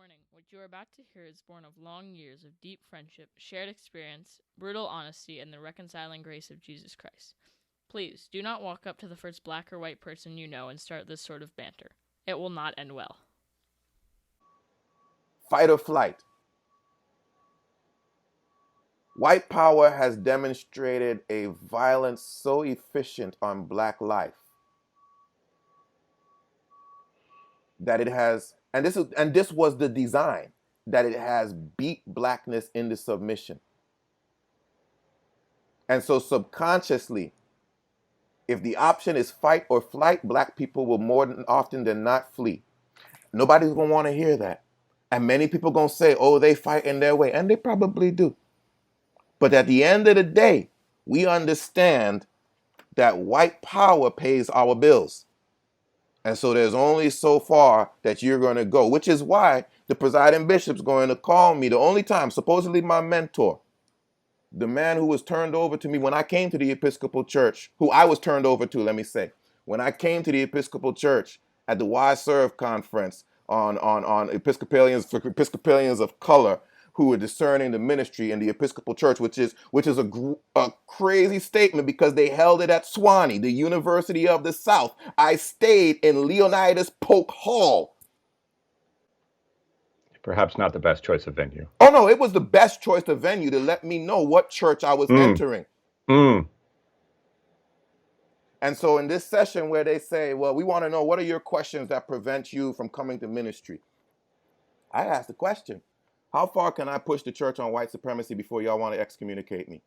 warning, what you are about to hear is born of long years of deep friendship, shared experience, brutal honesty, and the reconciling grace of Jesus Christ. Please, do not walk up to the first black or white person you know and start this sort of banter. It will not end well. Fight or flight. White power has demonstrated a violence so efficient on black life that it has, and this was the design, that it has beat blackness into submission. And so subconsciously, if the option is fight or flight, black people will more than often than not flee. Nobody's gonna want to hear that. And many people gonna say, oh, they fight in their way, and they probably do. But at the end of the day, we understand that white power pays our bills. And so there's only so far that you're going to go, which is why the presiding bishop's going to call me the only time, supposedly my mentor, the man who was turned over to me when I came to the Episcopal Church, who I was turned over to, let me say, when I came to the Episcopal Church at the Why Serve conference on Episcopalians for Episcopalians of color who were discerning the ministry in the Episcopal Church, which is a crazy statement because they held it at Swanee, the University of the South. I stayed in Leonidas Polk Hall. Perhaps not the best choice of venue. Oh no, it was the best choice of venue to let me know what church I was entering. And so in this session where they say, well, we want to know what are your questions that prevent you from coming to ministry? I asked the question, how far can I push the church on white supremacy before y'all want to excommunicate me?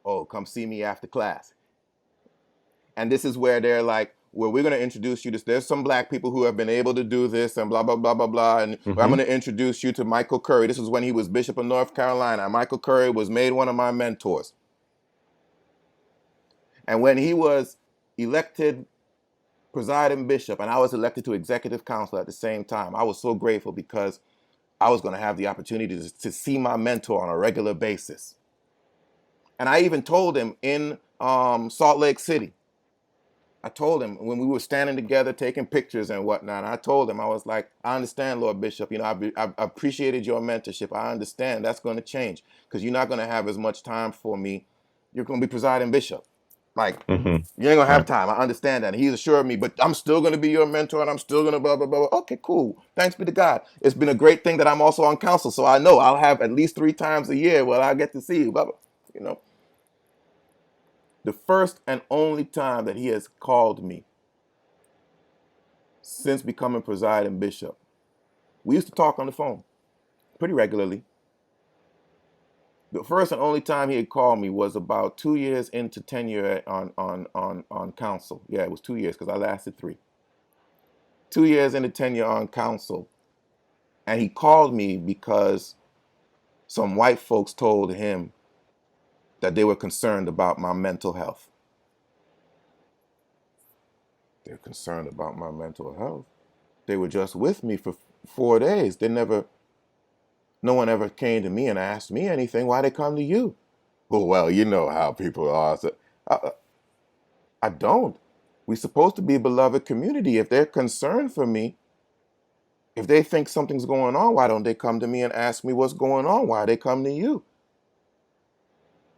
Oh, come see me after class. And this is where they're like, well, we're going to introduce you to, there's some black people who have been able to do this and blah, blah, blah, blah, blah. And I'm going to introduce you to Michael Curry. This was when he was Bishop of North Carolina. Michael Curry was made one of my mentors. And when he was elected presiding bishop and I was elected to executive council at the same time, I was so grateful because I was going to have the opportunity to see my mentor on a regular basis. And I even told him in Salt Lake City, I told him when we were standing together taking pictures and whatnot, I told him, I was like, I understand, Lord Bishop, you know, I've appreciated your mentorship. I understand that's going to change because you're not going to have as much time for me. You're going to be presiding bishop. Like, you ain't going to have time. I understand that. And he's assured me, but I'm still going to be your mentor and I'm still going to blah, blah, blah. Okay, cool. Thanks be to God. It's been a great thing that I'm also on council. So I know I'll have at least 3 times a year where I get to see you, blah, blah, you know. The first and only time that he has called me since becoming presiding bishop, we used to talk on the phone pretty regularly. The first and only time he had called me was about 2 years into tenure on council. Yeah, it was 2 years because I lasted 3. 2 years into tenure on council. And he called me because some white folks told him that they were concerned about my mental health. They're concerned about my mental health. They were just with me for 4 days. No one ever came to me and asked me anything. Why they come to you? Oh, well, you know how people are. So, I don't. We're supposed to be a beloved community. If they're concerned for me, if they think something's going on, why don't they come to me and ask me what's going on? Why they come to you?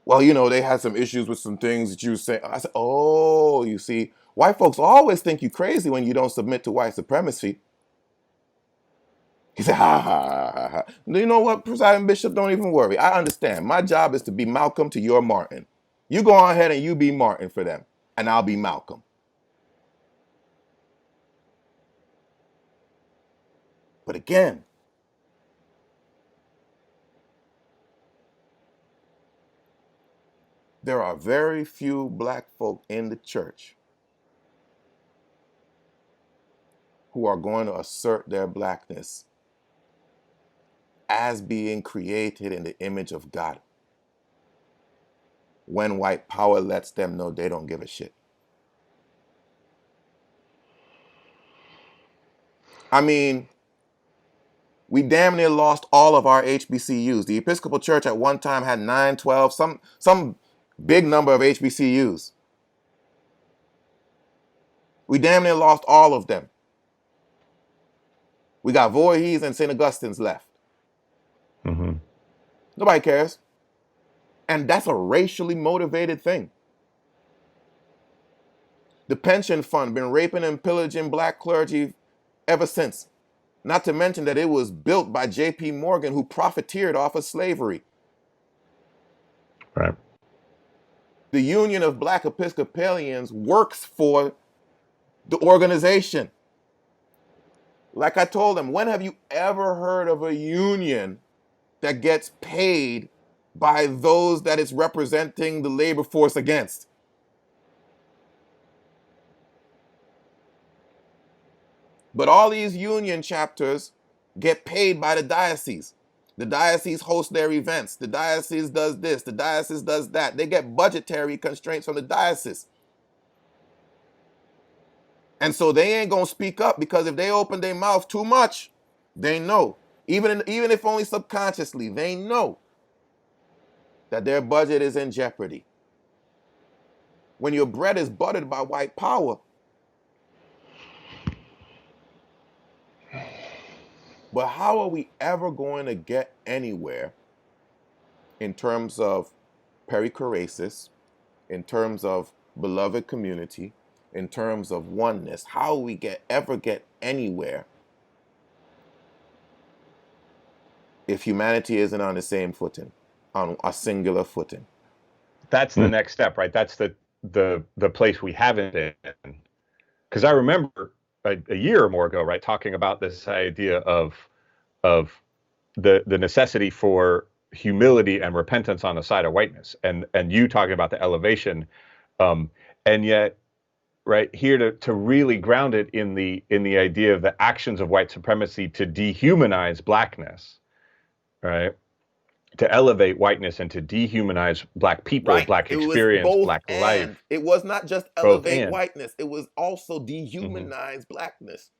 Well, you know, they had some issues with some things that you say. I said, oh, you see, white folks always think you crazy when you don't submit to white supremacy. He said, ha, ha, ha, ha, ha. You know what, presiding bishop, don't even worry. I understand. My job is to be Malcolm to your Martin. You go on ahead and you be Martin for them, and I'll be Malcolm. But again, there are very few black folk in the church who are going to assert their blackness as being created in the image of God when white power lets them know they don't give a shit. I mean, we damn near lost all of our HBCUs. The Episcopal Church at one time had 9, 12, some big number of HBCUs. We damn near lost all of them. We got Voorhees and St. Augustine's left. Mm-hmm. Nobody cares. And that's a racially motivated thing. The pension fund been raping and pillaging black clergy ever since. Not to mention that it was built by J.P. Morgan, who profiteered off of slavery. Right. The Union of Black Episcopalians works for the organization. Like I told them, when have you ever heard of a union that gets paid by those that it's representing the labor force against? But all these union chapters get paid by the diocese. The diocese hosts their events. The diocese does this. The diocese does that. They get budgetary constraints from the diocese. And so they ain't going to speak up, because if they open their mouth too much, they know. Even if only subconsciously, they know that their budget is in jeopardy. When your bread is buttered by white power, but how are we ever going to get anywhere in terms of perichoresis, in terms of beloved community, in terms of oneness? How will we ever get anywhere if humanity isn't on the same footing, on a singular footing? That's the next step, right? That's the place we haven't been. Because I remember a year or more ago, right, talking about this idea of the necessity for humility and repentance on the side of whiteness, and you talking about the elevation, and yet, right here to really ground it in the idea of the actions of white supremacy to dehumanize blackness, right? To elevate whiteness and to dehumanize black people, Right. black It was experience, both black and. life, It was not just both elevate and. whiteness. It was also Mm-hmm. dehumanize blackness.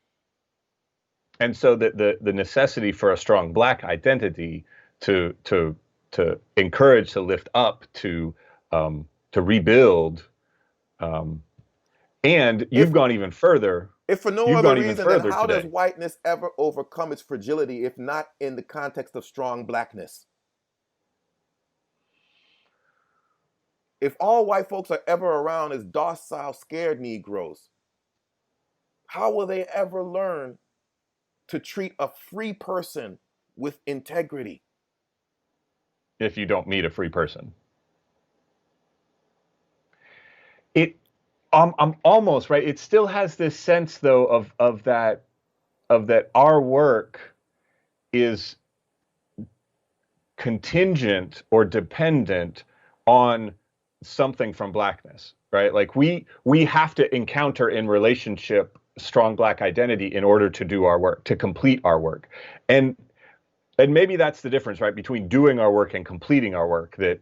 And so the necessity for a strong black identity to encourage, to lift up, to rebuild, and you've gone even further. If for no You've other gone even reason, then further how does today. whiteness ever overcome its fragility if not in the context of strong blackness? If all white folks are ever around as docile, scared Negroes, how will they ever learn to treat a free person with integrity? If you don't meet a free person, I'm almost right. It still has this sense, though, of that our work is contingent or dependent on something from blackness, right? Like we have to encounter in relationship strong black identity in order to do our work, to complete our work. And maybe that's the difference, right, between doing our work and completing our work, that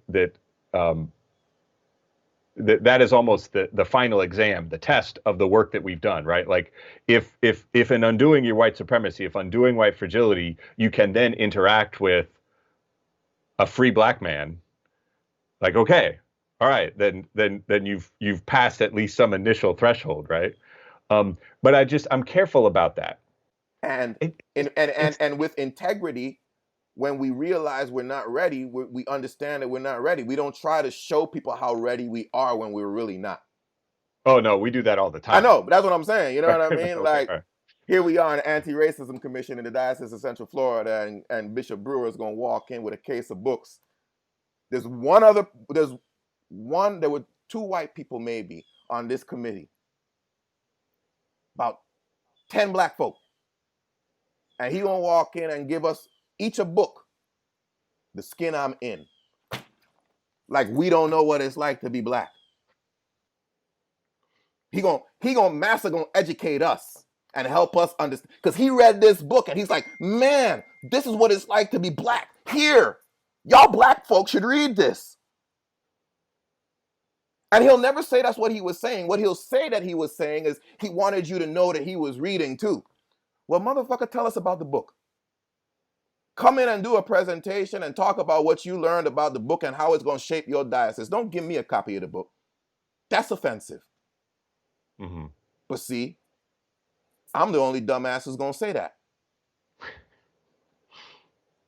is almost the final exam, the test of the work that we've done, right? Like if in undoing your white supremacy, if undoing white fragility, you can then interact with a free black man, like, okay, all right, then you've passed at least some initial threshold, right? But I'm careful about that. And It's and with integrity, when we realize we're not ready, we understand that we're not ready. We don't try to show people how ready we are when we're really not. Oh no, we do that all the I time. know, but that's what I'm saying. You know what I mean? Okay, Like, right. here we are in an anti-racism commission in the Diocese of Central Florida, and Bishop Brewer is going to walk in with a case of books. There were two white people maybe on this committee, about 10 black folk. And he gonna walk in and give us each a book, The Skin I'm In. Like we don't know what it's like to be black. Master gonna educate us and help us understand. Because he read this book and he's like, man, this is what it's like to be black. Here, y'all black folks should read this. And he'll never say that's what he was saying. What he'll say that he was saying is he wanted you to know that he was reading too. Well, motherfucker, tell us about the book. Come in and do a presentation and talk about what you learned about the book and how it's going to shape your diocese. Don't give me a copy of the book. That's offensive. Mm-hmm. But see, I'm the only dumbass who's going to say that.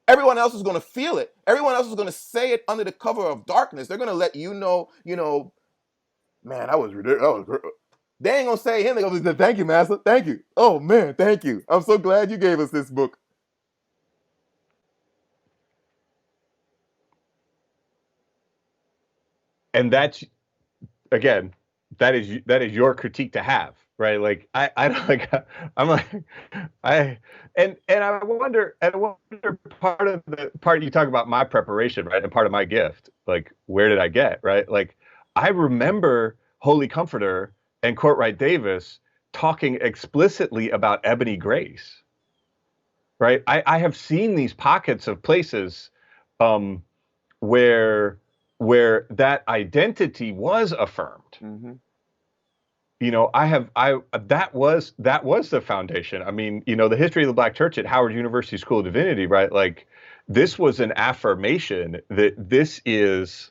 Everyone else is going to feel it. Everyone else is going to say it under the cover of darkness. They're going to let you know, man, that was ridiculous. They ain't going to say him. They're going to say, thank you, Master. Thank you. Oh, man, thank you. I'm so glad you gave us this book. And that's, again, that is your critique to have, right? Like I don't like, I'm like, and I wonder part of the part you talk about my preparation, right? And part of my gift, like, where did I get, right? Like, I remember Holy Comforter and Courtwright Davis talking explicitly about ebony grace, right? I have seen these pockets of places where that identity was affirmed. Mm-hmm. That was the foundation. I mean, the history of the Black Church at Howard University School of Divinity, right? Like, this was an affirmation that this is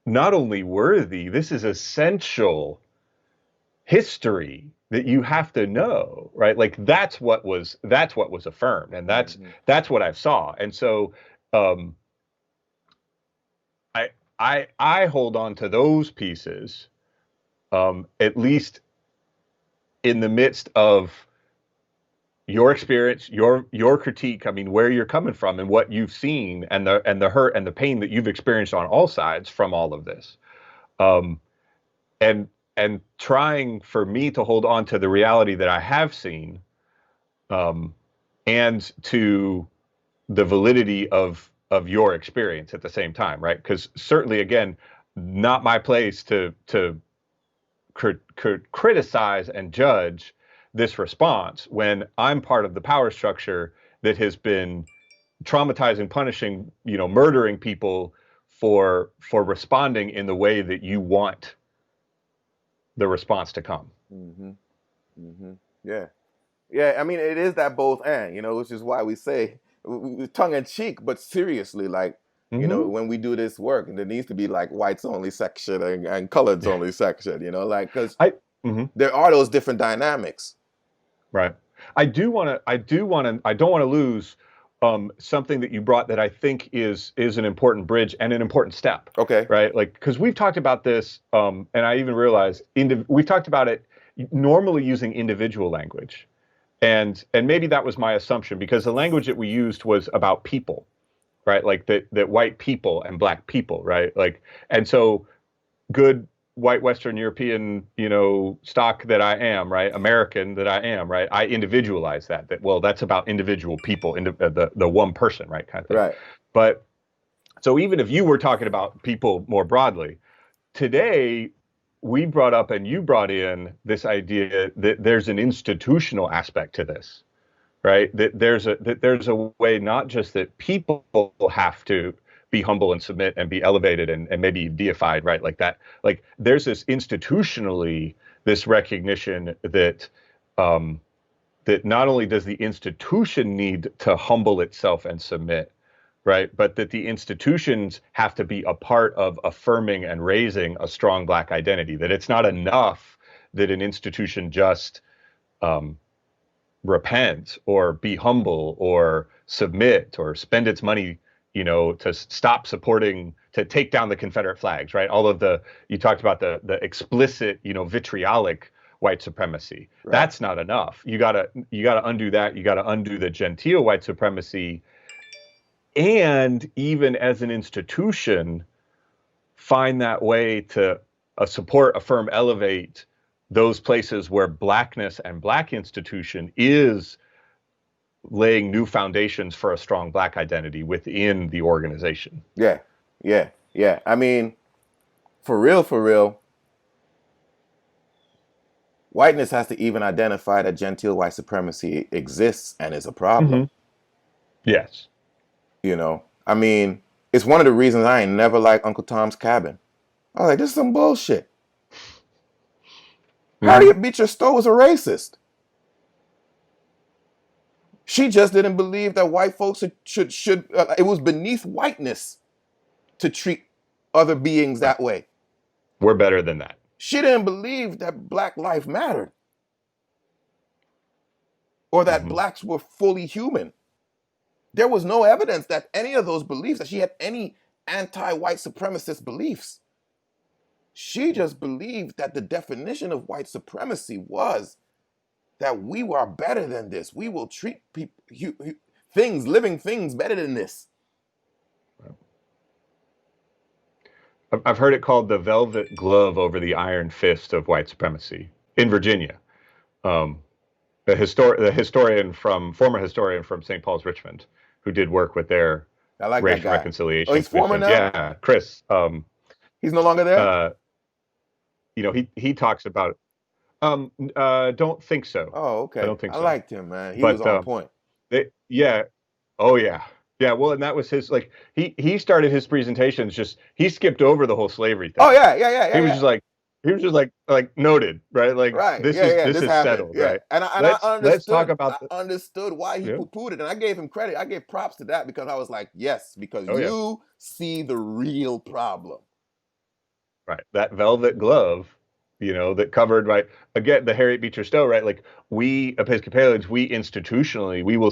not only worthy, this is essential history that you have to know, right? Like, that's what was affirmed, and that's what I saw. And so I hold on to those pieces, at least in the midst of your experience, your critique. I mean, where you're coming from and what you've seen, and the hurt and the pain that you've experienced on all sides from all of this, and trying for me to hold on to the reality that I have seen, and to the validity of your experience at the same time, right? Because certainly, again, not my place to criticize and judge this response when I'm part of the power structure that has been traumatizing, punishing, murdering people for responding in the way that you want the response to come. Mm-hmm. Mm-hmm. Yeah. Yeah, I mean, it is that both and, which is why we say, tongue in cheek, but seriously, like, when we do this work, there needs to be like whites only section and coloreds only section, like, because there are those different dynamics. Right. I don't want to lose something that you brought that I think is an important bridge and an important step. Okay. Right. Like, because we've talked about this, and I even realized we've talked about it normally using individual language. And maybe that was my assumption, because the language that we used was about people, right? Like that white people and Black people, right? Like, and so good white Western European, stock that I am, right? American that I am, right? I individualize that, well, that's about individual people, the one person, right? Kind of thing. Right. But so even if you were talking about people more broadly, today we brought up and you brought in this idea that there's an institutional aspect to this, right? That there's a way, not just that people have to be humble and submit and be elevated and maybe deified, right? Like that. Like, there's this institutionally, this recognition that that not only does the institution need to humble itself and submit, right, but that the institutions have to be a part of affirming and raising a strong Black identity. That it's not enough that an institution just repent or be humble or submit or spend its money, to stop supporting, to take down the Confederate flags, right? All of you talked about the explicit, vitriolic white supremacy. Right. That's not enough. You gotta undo that. You gotta undo the genteel white supremacy. And even as an institution, find that way to support, affirm, elevate those places where Blackness and Black institution is laying new foundations for a strong Black identity within the organization. Yeah. I mean, for real, whiteness has to even identify that genteel white supremacy exists and is a problem. Mm-hmm. Yes. I mean, it's one of the reasons I ain't never liked Uncle Tom's Cabin. I was like, this is some bullshit. Mm-hmm. Harriet Beecher Stowe was a racist. She just didn't believe that white folks should it was beneath whiteness to treat other beings that way. We're better than that. She didn't believe that Black life mattered. or that blacks were fully human. There was no evidence that any of those beliefs, that she had any anti-white supremacist beliefs. She just believed that the definition of white supremacy was that we are better than this. We will treat people, things, living things, better than this. I've heard it called the velvet glove over the iron fist of white supremacy in Virginia. The former historian from St. Paul's Richmond, who did work with their I like racial that guy. reconciliation. Oh, he's former now? Yeah, Chris. He's no longer there? He talks about it. Don't think so. Oh, okay. I don't think so. I liked him, man. He was on point. Yeah. Oh, yeah. Yeah, well, and that was his, like, he started his presentations he skipped over the whole slavery thing. Oh, yeah. He was just like noted, right? Like, right. This is settled, yeah. right? And I understood, let's talk about I understood why he poo-pooed it, and I gave him credit. I gave props to that because I was like, yes, because you see the real problem. Right. That velvet glove, that covered, right? Again, the Harriet Beecher Stowe, right? Like, we Episcopalians, we institutionally, we will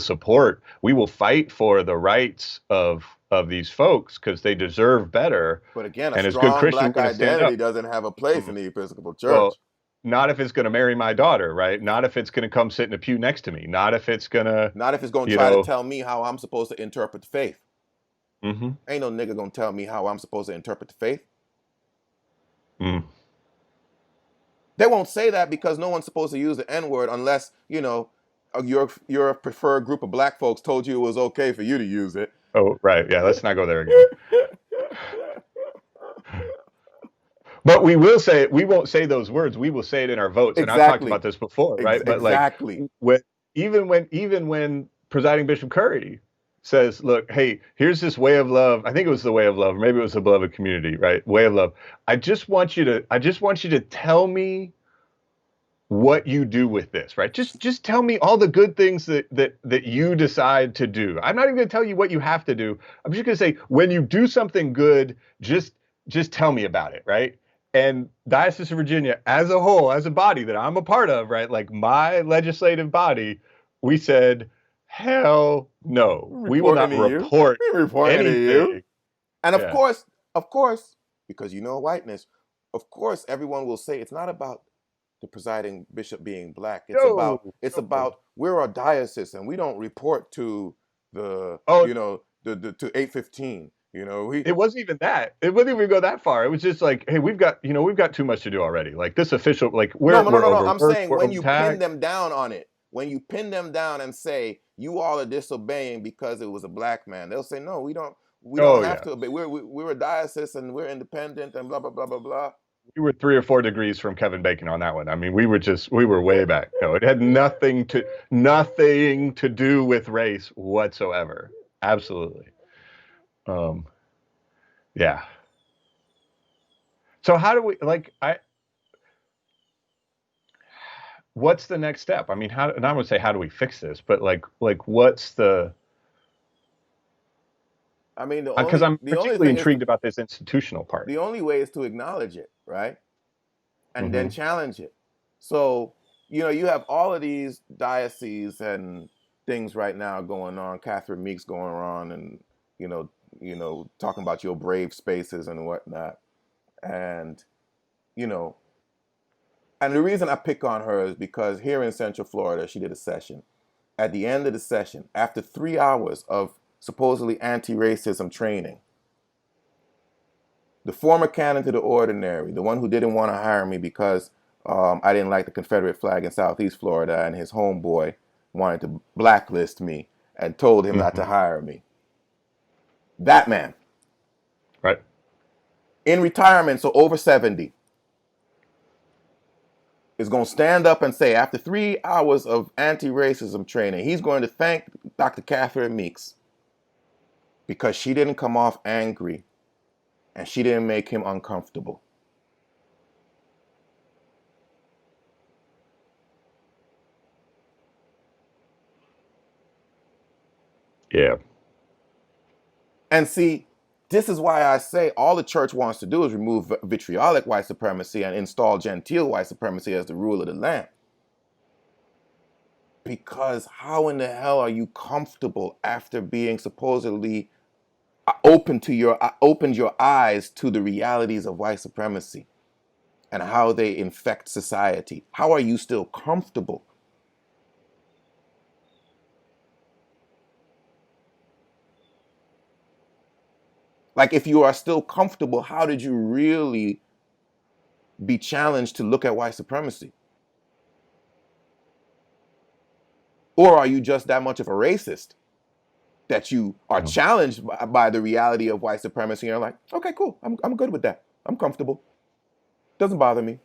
fight for the rights of these folks because they deserve better. But again, and a strong black identity doesn't have a place in the Episcopal Church. Well, not if it's going to marry my daughter, right? Not if it's going to come sit in a pew next to me. Not if it's going to try to tell me how I'm supposed to interpret the faith. Mm-hmm. Ain't no nigga gonna tell me how I'm supposed to interpret the faith. They won't say that because no one's supposed to use the N-word unless, your preferred group of black folks told you it was okay for you to use it. Oh, right. Yeah, let's not go there again. But we won't say those words. We will say it in our votes. Exactly. And I've talked about this before, right? But exactly. Even when Presiding Bishop Curry says, look, hey, here's this way of love. I think it was the way of love, or maybe it was the beloved community, right? Way of love. I just want you to tell me what you do with this, right? Just tell me all the good things that you decide to do. I'm not even going to tell you what you have to do. I'm just going to say, when you do something good, just tell me about it, right? And Diocese of Virginia as a whole, as a body that I'm a part of, right? Like my legislative body, we said, hell no. We will not report anything. And of course, because whiteness, of course, everyone will say it's not about the presiding bishop being black. It's about we're a diocese and we don't report to to 815. It wasn't even that. It wouldn't even go that far. It was just like, hey, we've got too much to do already. Like this official, like we're no. I'm saying when you pin them down on it, when you pin them down and say you all are disobeying because it was a black man, they'll say no, we don't have to obey. We're a diocese and we're independent and blah blah blah blah blah. We were 3 or 4 degrees from Kevin Bacon on that one. I mean, we were way back. No, it had nothing to do with race whatsoever. Absolutely. Yeah. So how do we what's the next step? I mean, and I'm going to say, how do we fix this? But what's the, I mean, because I'm particularly intrigued about this institutional part. The only way is to acknowledge it, right? And then challenge it. So, you have all of these dioceses and things right now going on, Catherine Meeks going on and, talking about your brave spaces and whatnot. And, and the reason I pick on her is because here in Central Florida, she did a session. At the end of the session, after 3 hours of supposedly anti-racism training, the former canon to the ordinary, the one who didn't want to hire me because I didn't like the Confederate flag in Southeast Florida and his homeboy wanted to blacklist me and told him not to hire me. That man. Right. In retirement, so over 70, is going to stand up and say, after 3 hours of anti-racism training, he's going to thank Dr. Catherine Meeks because she didn't come off angry and she didn't make him uncomfortable. Yeah. And see, this is why I say all the church wants to do is remove vitriolic white supremacy and install genteel white supremacy as the rule of the land. Because how in the hell are you comfortable after being supposedly opened your eyes to the realities of white supremacy and how they infect society? How are you still comfortable? Like, if you are still comfortable, how did you really be challenged to look at white supremacy? Or are you just that much of a racist that you are challenged by the reality of white supremacy? And you're like, okay, cool. I'm good with that. I'm comfortable. Doesn't bother me.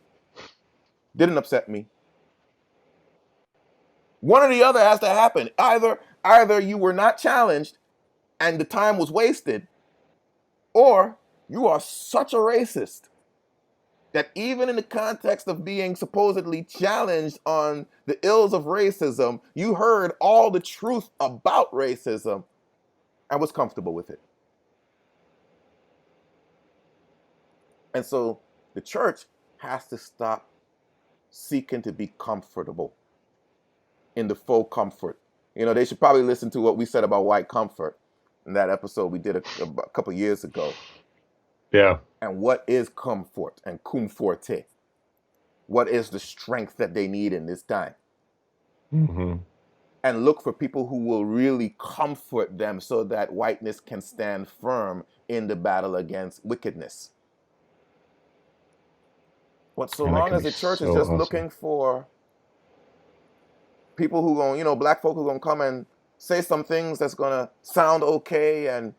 Didn't upset me. One or the other has to happen. Either you were not challenged and the time was wasted, or you are such a racist that even in the context of being supposedly challenged on the ills of racism, you heard all the truth about racism and was comfortable with it. And so the church has to stop seeking to be comfortable in the faux comfort. You know, they should probably listen to what we said about white comfort in that episode we did a couple years ago. Yeah. And what is comfort and cum forte? What is the strength that they need in this time? Mm-hmm. And look for people who will really comfort them so that whiteness can stand firm in the battle against wickedness. But so long as the church is just looking for people who going, black folk who going to come and say some things that's going to sound okay, and,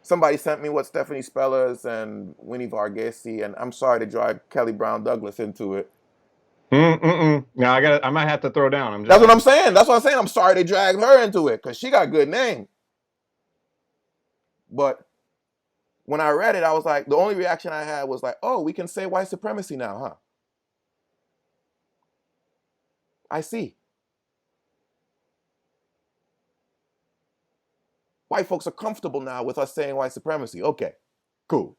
somebody sent me what Stephanie Spellers and Winnie Varghese, and I'm sorry to drag Kelly Brown Douglas into it. No, I might have to throw down. That's what I'm saying. I'm sorry they dragged her into it because she got a good name. But when I read it, I was like, the only reaction I had was like, oh, we can say white supremacy now, huh? I see. White folks are comfortable now with us saying white supremacy. Okay, cool.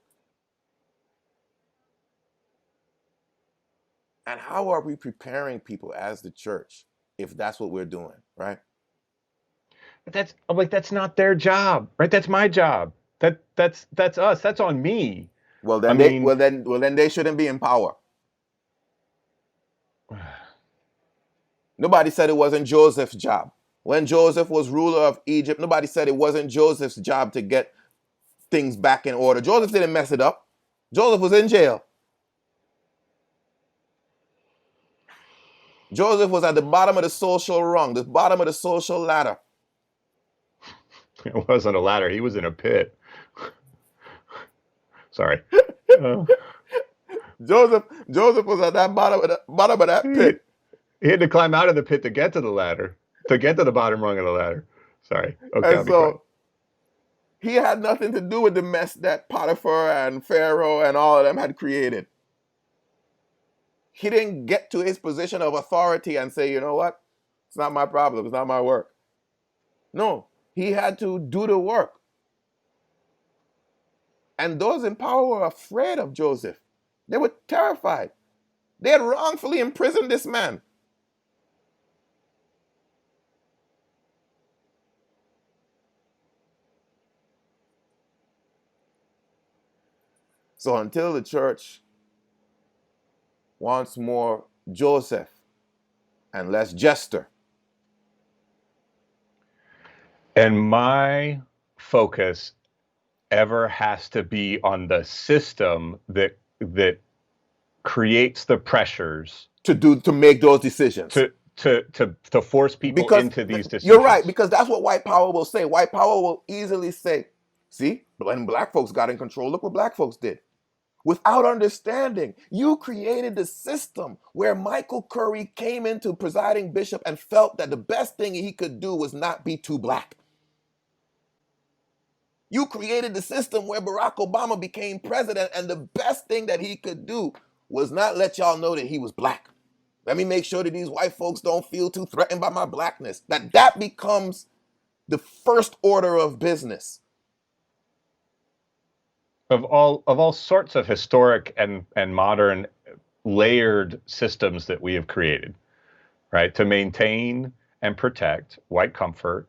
And how are we preparing people as the church if that's what we're doing, right? But that's not their job, right? That's my job. That's us. That's on me. Well, then then they shouldn't be in power. Nobody said it wasn't Joseph's job. When Joseph was ruler of Egypt, nobody said it wasn't Joseph's job to get things back in order. Joseph didn't mess it up. Joseph was in jail. Joseph was at the bottom of the social rung, the bottom of the social ladder. It wasn't a ladder. He was in a pit. Sorry. Joseph was at that bottom of that pit. He had to climb out of the pit to get to the ladder, to get to the bottom rung of the ladder. Sorry. Okay. And so he had nothing to do with the mess that Potiphar and Pharaoh and all of them had created. He didn't get to his position of authority and say, you know what? It's not my problem. It's not my work. No, he had to do the work. And those in power were afraid of Joseph. They were terrified. They had wrongfully imprisoned this man. So until the church wants more Joseph and less Jester. And my focus ever has to be on the system that creates the pressures to make those decisions. To force people into these decisions. You're right, because that's what white power will say. White power will easily say, see, when black folks got in control, look what black folks did. Without understanding, you created the system where Michael Curry came into presiding bishop and felt that the best thing he could do was not be too black. You created the system where Barack Obama became president and the best thing that he could do was not let y'all know that he was black. Let me make sure that these white folks don't feel too threatened by my blackness. That becomes the first order of business. Of all sorts of historic and modern layered systems that we have created. right? To maintain and protect white comfort,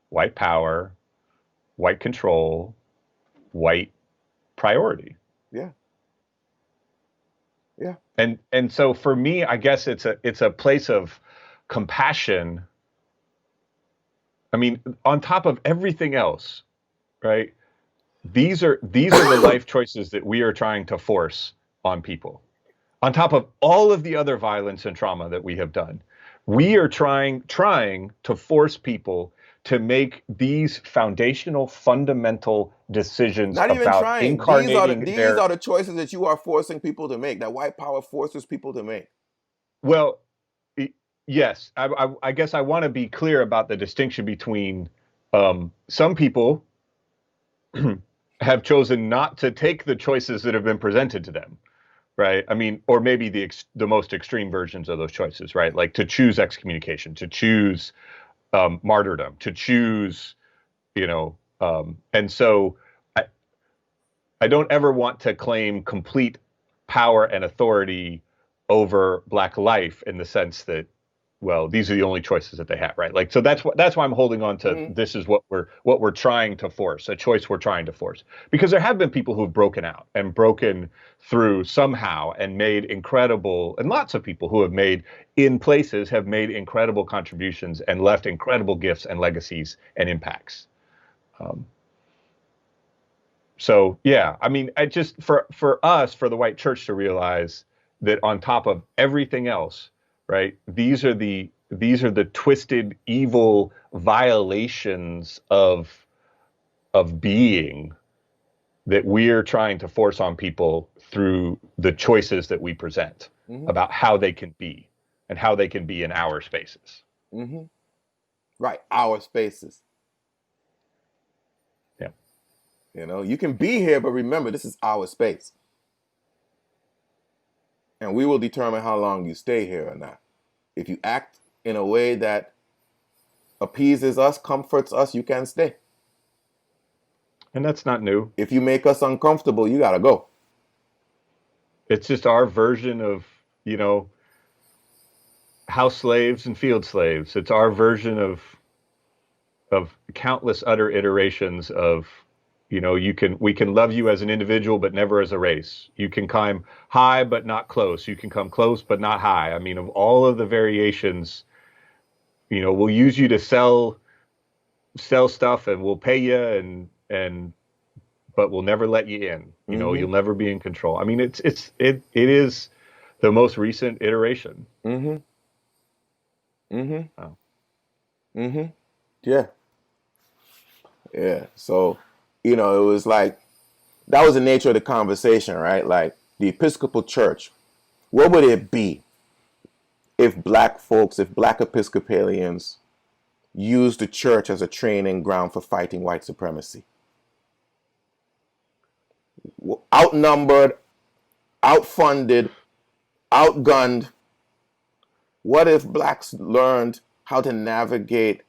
white power, white control, white priority. Yeah. Yeah. And so for me, I guess it's a place of compassion. I mean, on top of everything else, right? These are the life choices that we are trying to force on people. On top of all of the other violence and trauma that we have done, we are trying to force people to make these foundational, fundamental decisions Not even about trying. incarnating These their, are the choices that you are forcing people to make. That white power forces people to make. well, yes, I guess I want to be clear about the distinction between some people have chosen not to take the choices that have been presented to them, right? I mean, or maybe the most extreme versions of those choices, right? Like to choose excommunication, to choose martyrdom, to choose, and so I, I don't ever want to claim complete power and authority over Black life in the sense that, well, these are the only choices that they have, right? Like, so that's why I'm holding on to Mm-hmm. this is what we're trying to force, a choice we're trying to force, because there have been people who've broken out and broken through somehow and made incredible, and lots of people who have made in places have made incredible contributions and left incredible gifts and legacies and impacts. So yeah, I mean, I just for us, for the white church to realize that on top of everything else, right? These are the twisted, evil violations of being that we're trying to force on people through the choices that we present Mm-hmm. about how they can be and how they can be in our spaces. Mm-hmm. Right. Our spaces. Yeah. You can be here, but remember, this is our space. And we will determine how long you stay here or not. If you act in a way that appeases us, comforts us, you can stay. And that's not new. If you make us uncomfortable, you gotta go. It's just our version of, house slaves and field slaves. It's our version of countless utter iterations of, we can love you as an individual but never as a race. You can climb high but not close. You can come close but not high. I mean, of all of the variations, we'll use you to sell stuff and we'll pay you and but we'll never let you in. Mm-hmm. You'll never be in control. I mean, it is the most recent iteration. Mm-hmm. Mm-hmm. Wow. Mm-hmm. Yeah. Yeah. So, it was like that was the nature of the conversation, right? Like the Episcopal Church. What would it be if Black Episcopalians used the church as a training ground for fighting white supremacy? Outnumbered, outfunded, outgunned. What if Blacks learned how to navigate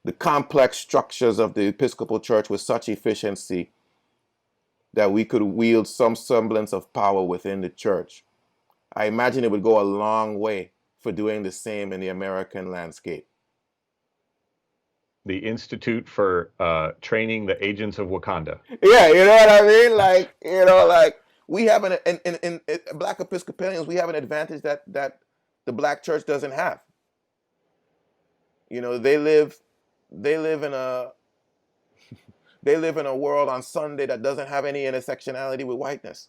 the complex structures of the Episcopal Church with such efficiency that we could wield some semblance of power within the church? I imagine it would go a long way for doing the same in the American landscape. The Institute for Training the Agents of Wakanda. Yeah, you know what I mean? Like we have in Black Episcopalians, we have an advantage that the Black church doesn't have. They live in a world on Sunday that doesn't have any intersectionality with whiteness.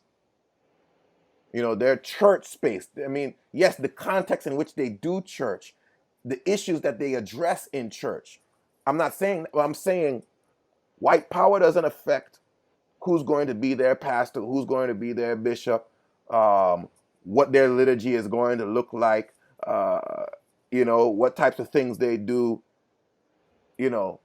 Their church space. I mean, yes, the context in which they do church, the issues that they address in church. I'm saying white power doesn't affect who's going to be their pastor, who's going to be their bishop, what their liturgy is going to look like, what types of things they do. Now,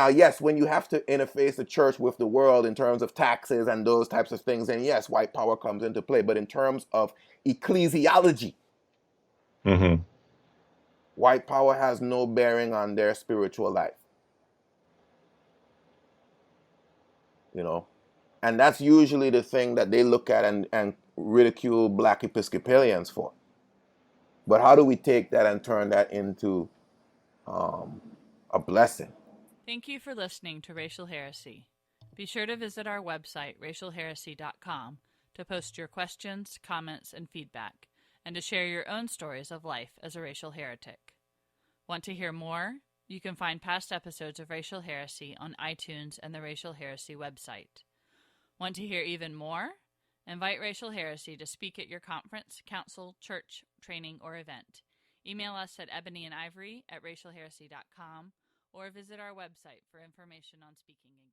yes, when you have to interface the church with the world in terms of taxes and those types of things, then yes, white power comes into play. But in terms of ecclesiology, Mm-hmm. white power has no bearing on their spiritual life. And that's usually the thing that they look at and ridicule Black Episcopalians for. But how do we take that and turn that into a blessing? Thank you for listening to Racial Heresy. Be sure to visit our website, racialheresy.com, to post your questions, comments, and feedback, and to share your own stories of life as a racial heretic. Want to hear more? You can find past episodes of Racial Heresy on iTunes and the Racial Heresy website. Want to hear even more? Invite Racial Heresy to speak at your conference, council, church, training, or event. Email us at ebonyandivory@racialheresy.com or visit our website for information on speaking engagements.